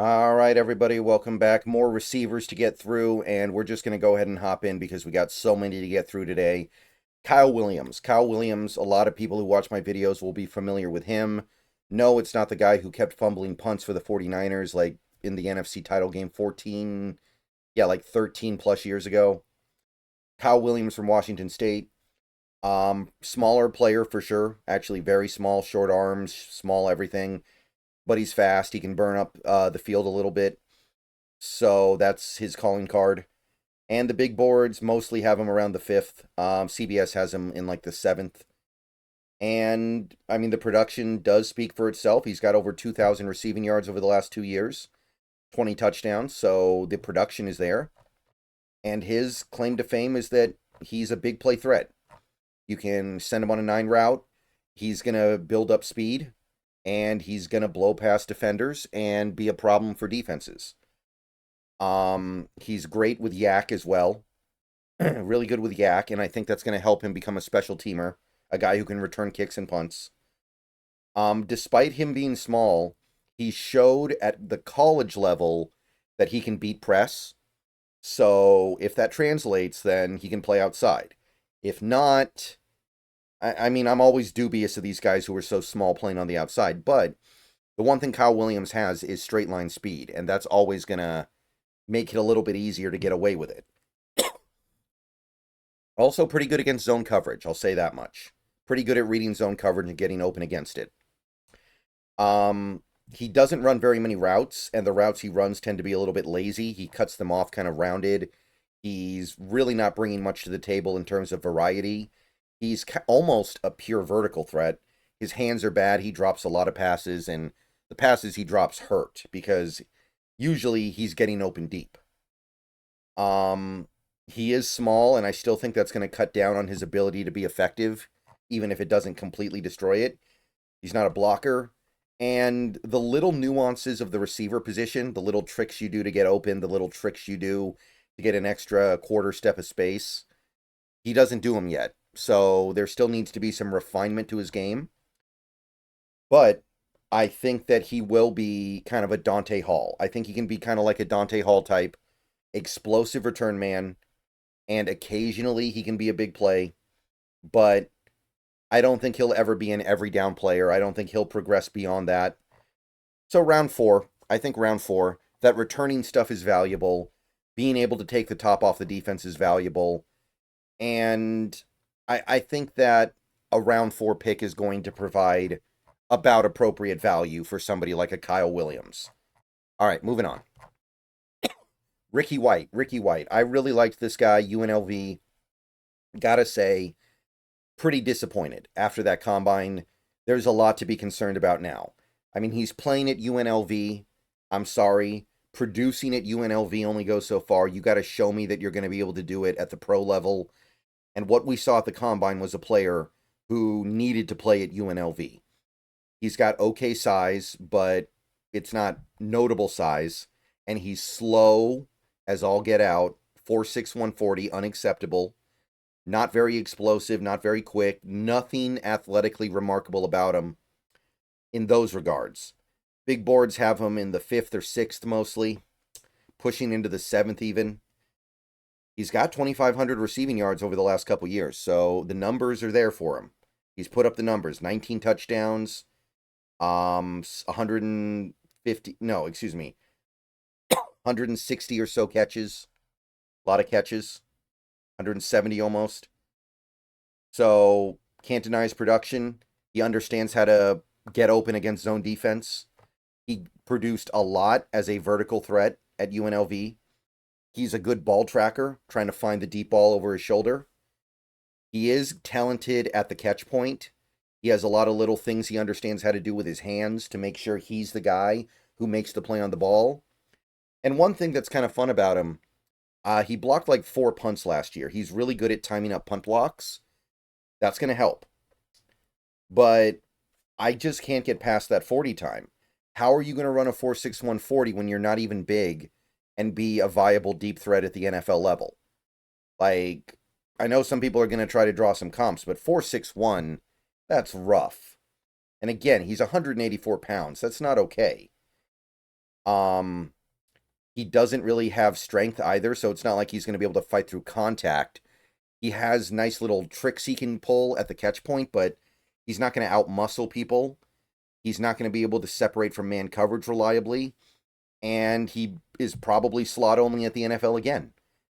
All right, everybody, welcome back. More receivers to get through, and we're just going to go ahead and hop in because we got so many to get through today. Kyle Williams. Kyle Williams, a lot of people who watch my videos will be familiar with him. No, it's not the guy who kept fumbling punts for the 49ers like in the NFC title game 14, like 13 plus years ago. Kyle Williams from Washington State. Smaller player for sure. Actually, very small, short arms, small everything. But he's fast. He can burn up the field a little bit. So that's his calling card. And the big boards mostly have him around the fifth. CBS has him in like the seventh. And I mean, the production does speak for itself. He's got over 2,000 receiving yards over the last 2 years, 20 touchdowns. So the production is there. And his claim to fame is that he's a big play threat. You can send him on a 9 route. He's going to build up speed. And he's going to blow past defenders and be a problem for defenses. He's great with yak as well. Really good with yak, and I think that's going to help him become a special teamer, a guy who can return kicks and punts. Despite him being small, he showed at the college level that he can beat press. So if that translates, then he can play outside. If not, I mean, I'm always dubious of these guys who are so small playing on the outside, but the one thing Kyle Williams has is straight line speed, and that's always going to make it a little bit easier to get away with it. Also pretty good against zone coverage, I'll say that much. Pretty good at reading zone coverage and getting open against it. He doesn't run very many routes, and the routes he runs tend to be a little bit lazy. He cuts them off kind of rounded. He's really not bringing much to the table in terms of variety. He's almost a pure vertical threat. His hands are bad. He drops a lot of passes, and the passes he drops hurt because usually he's getting open deep. He is small, and I still think that's going to cut down on his ability to be effective, even if it doesn't completely destroy it. He's not a blocker. And the little nuances of the receiver position, the little tricks you do to get open, the little tricks you do to get an extra quarter step of space, he doesn't do them yet. So there still needs to be some refinement to his game. But I think that he will be kind of a Dante Hall. I think he can be kind of like a Dante Hall type, explosive return man, and occasionally he can be a big play. But I don't think he'll ever be an every down player. I don't think he'll progress beyond that. So round 4, I think round 4, that returning stuff is valuable. Being able to take the top off the defense is valuable. And I think that a round 4 pick is going to provide about appropriate value for somebody like a Kyle Williams. All right, moving on. Ricky White. I really liked this guy, UNLV. Gotta say, pretty disappointed after that combine. There's a lot to be concerned about now. I mean, he's playing at UNLV. I'm sorry. Producing at UNLV only goes so far. You got to show me that you're going to be able to do it at the pro level. And what we saw at the combine was a player who needed to play at UNLV. He's got okay size, but it's not notable size. And he's slow as all get out. 4.6, 140, unacceptable. Not very explosive, not very quick. Nothing athletically remarkable about him in those regards. Big boards have him in the 5th or 6th mostly, pushing into the 7th even. He's got 2,500 receiving yards over the last couple years, so the numbers are there for him. He's put up the numbers, 19 touchdowns, 160 or so catches, a lot of catches, 170 almost. So, can't deny his production. He understands how to get open against zone defense. He produced a lot as a vertical threat at UNLV. He's a good ball tracker, trying to find the deep ball over his shoulder. He is talented at the catch point. He has a lot of little things he understands how to do with his hands to make sure he's the guy who makes the play on the ball. And one thing that's kind of fun about him, he blocked like 4 punts last year. He's really good at timing up punt blocks. That's going to help. But I just can't get past that 40 time. How are you going to run a 4.6, 140 when you're not even big and be a viable deep threat at the NFL level? Like, I know some people are going to try to draw some comps, but 4.61, that's rough. And again, he's 184 pounds. That's not okay. Um, he doesn't really have strength either, so it's not like he's going to be able to fight through contact. He has nice little tricks he can pull at the catch point, but he's not going to outmuscle people. He's not going to be able to separate from man coverage reliably. And he is probably slot only at the NFL again.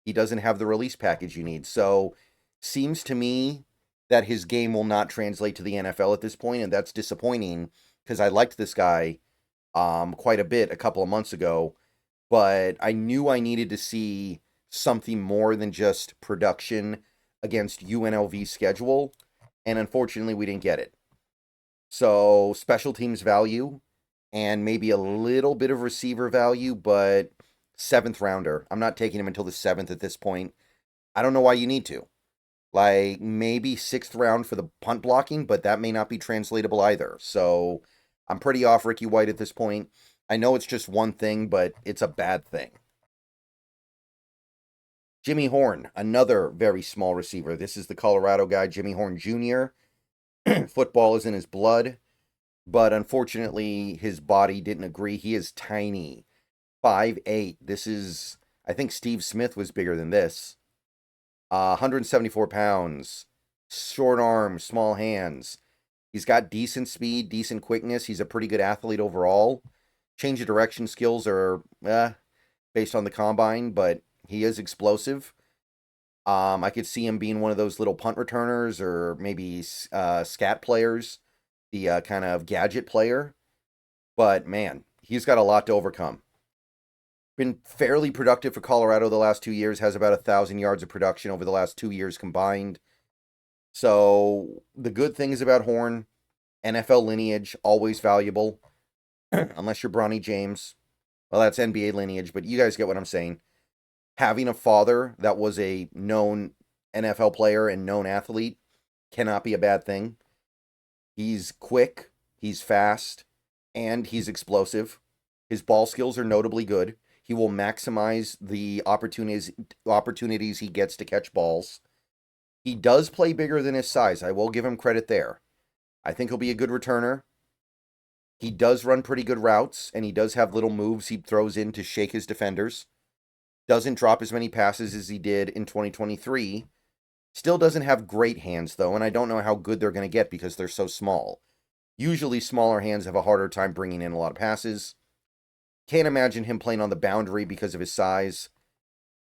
He doesn't have the release package you need. So, seems to me that his game will not translate to the NFL at this point, and that's disappointing because I liked this guy quite a bit a couple of months ago, but I knew I needed to see something more than just production against UNLV's schedule, and unfortunately we didn't get it. So, special teams value and maybe a little bit of receiver value, but 7th rounder. I'm not taking him until the 7th at this point. I don't know why you need to. Like, maybe 6th round for the punt blocking, but that may not be translatable either. So, I'm pretty off Ricky White at this point. I know it's just one thing, but it's a bad thing. Jimmy Horn, another very small receiver. This is the Colorado guy, Jimmy Horn Jr. Football is in his blood, but unfortunately, his body didn't agree. He is tiny, 5'8". This is, I think Steve Smith was bigger than this. 174 pounds, short arms, small hands. He's got decent speed, decent quickness. He's a pretty good athlete overall. Change of direction skills are based on the combine, but he is explosive. I could see him being one of those little punt returners or maybe scat players, the kind of gadget player. But man, he's got a lot to overcome. Been fairly productive for Colorado the last 2 years, has about 1,000 yards of production over the last 2 years combined. So the good things about Horn, NFL lineage, always valuable, unless you're Bronny James. Well, that's NBA lineage, but you guys get what I'm saying. Having a father that was a known NFL player and known athlete cannot be a bad thing. He's quick, he's fast, and he's explosive. His ball skills are notably good. He will maximize the opportunities he gets to catch balls. He does play bigger than his size. I will give him credit there. I think he'll be a good returner. He does run pretty good routes, and he does have little moves he throws in to shake his defenders. Doesn't drop as many passes as he did in 2023. Still doesn't have great hands, though, and I don't know how good they're going to get because they're so small. Usually, smaller hands have a harder time bringing in a lot of passes. Can't imagine him playing on the boundary because of his size.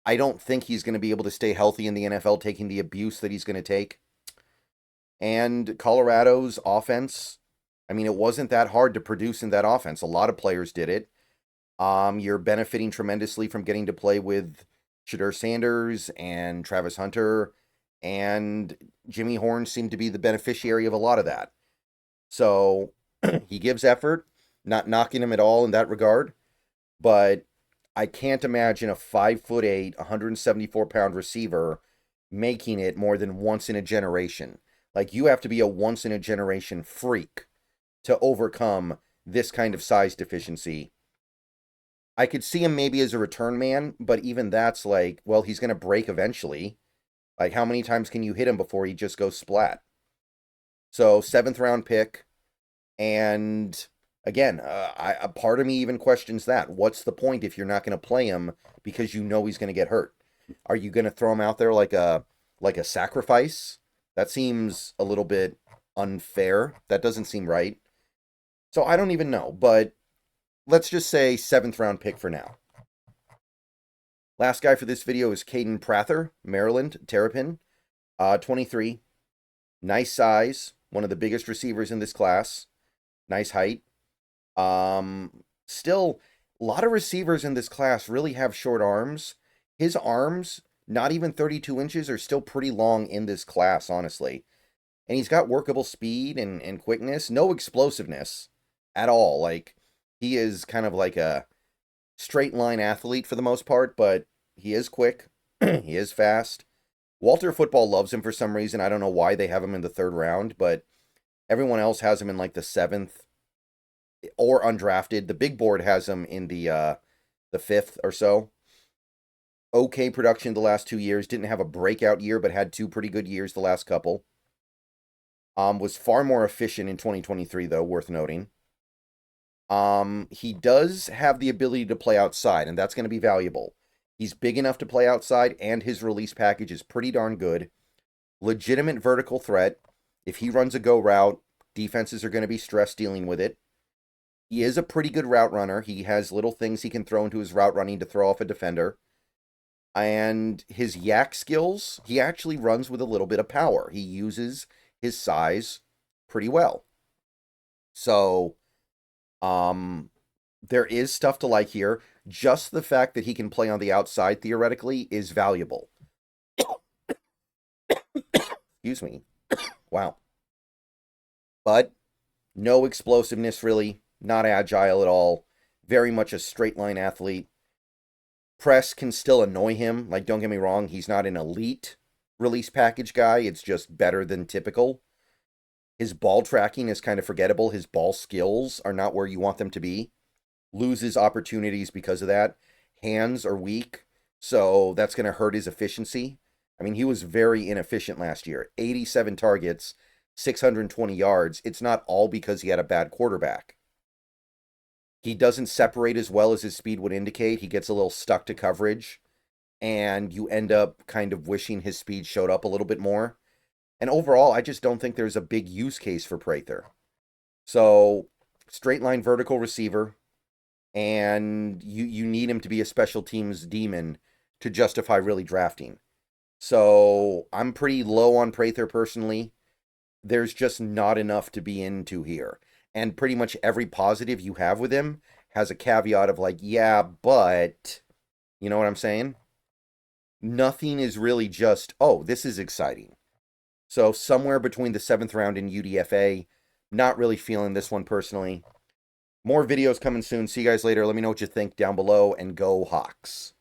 I don't think he's going to be able to stay healthy in the NFL, taking the abuse that he's going to take. And Colorado's offense, I mean, it wasn't that hard to produce in that offense. A lot of players did it. You're benefiting tremendously from getting to play with Shadur Sanders and Travis Hunter, and Jimmy Horn seemed to be the beneficiary of a lot of that. So he gives effort, not knocking him at all in that regard, but I can't imagine a 5'8", 174-pound receiver making it more than once in a generation. Like, you have to be a once-in-a-generation freak to overcome this kind of size deficiency. I could see him maybe as a return man, but even that's like, well, he's going to break eventually. Like, how many times can you hit him before he just goes splat? So, 7th round pick. And again, a part of me even questions that. What's the point if you're not going to play him because you know he's going to get hurt? Are you going to throw him out there like a sacrifice? That seems a little bit unfair. That doesn't seem right. So I don't even know, but let's just say 7th round pick for now. Last guy for this video is Caden Prather, Maryland, Terrapin, 23. Nice size, one of the biggest receivers in this class. Nice height. Still, a lot of receivers in this class really have short arms. His arms, not even 32 inches, are still pretty long in this class, honestly. And he's got workable speed and quickness. No explosiveness at all. Like, he is kind of like a straight line athlete for the most part, but he is quick. He is fast. Walter Football loves him for some reason. I don't know why they have him in the 3rd round, but everyone else has him in like the 7th or undrafted. The big board has him in the 5th or so. Okay production the last 2 years. Didn't have a breakout year, but had 2 pretty good years the last couple. Was far more efficient in 2023, though, worth noting. He does have the ability to play outside, and that's going to be valuable. He's big enough to play outside, and his release package is pretty darn good. Legitimate vertical threat. If he runs a go route, defenses are going to be stressed dealing with it. He is a pretty good route runner. He has little things he can throw into his route running to throw off a defender. And his yak skills, he actually runs with a little bit of power. He uses his size pretty well. So, there is stuff to like here. Just the fact that he can play on the outside, theoretically, is valuable. Excuse me. Wow. But no explosiveness, really. Not agile at all. Very much a straight line athlete. Press can still annoy him. Like, don't get me wrong, he's not an elite release package guy. It's just better than typical. His ball tracking is kind of forgettable. His ball skills are not where you want them to be. Loses opportunities because of that. Hands are weak, so that's going to hurt his efficiency. I mean, he was very inefficient last year. 87 targets, 620 yards. It's not all because he had a bad quarterback. He doesn't separate as well as his speed would indicate. He gets a little stuck to coverage, and you end up kind of wishing his speed showed up a little bit more. And overall, I just don't think there's a big use case for Prather. So, straight line vertical receiver, and you need him to be a special teams demon to justify really drafting. So, I'm pretty low on Prather personally. There's just not enough to be into here. And pretty much every positive you have with him has a caveat of like, yeah, but, you know what I'm saying? Nothing is really just, oh, this is exciting. So somewhere between the 7th round and UDFA, not really feeling this one personally. More videos coming soon. See you guys later. Let me know what you think down below, and go Hawks.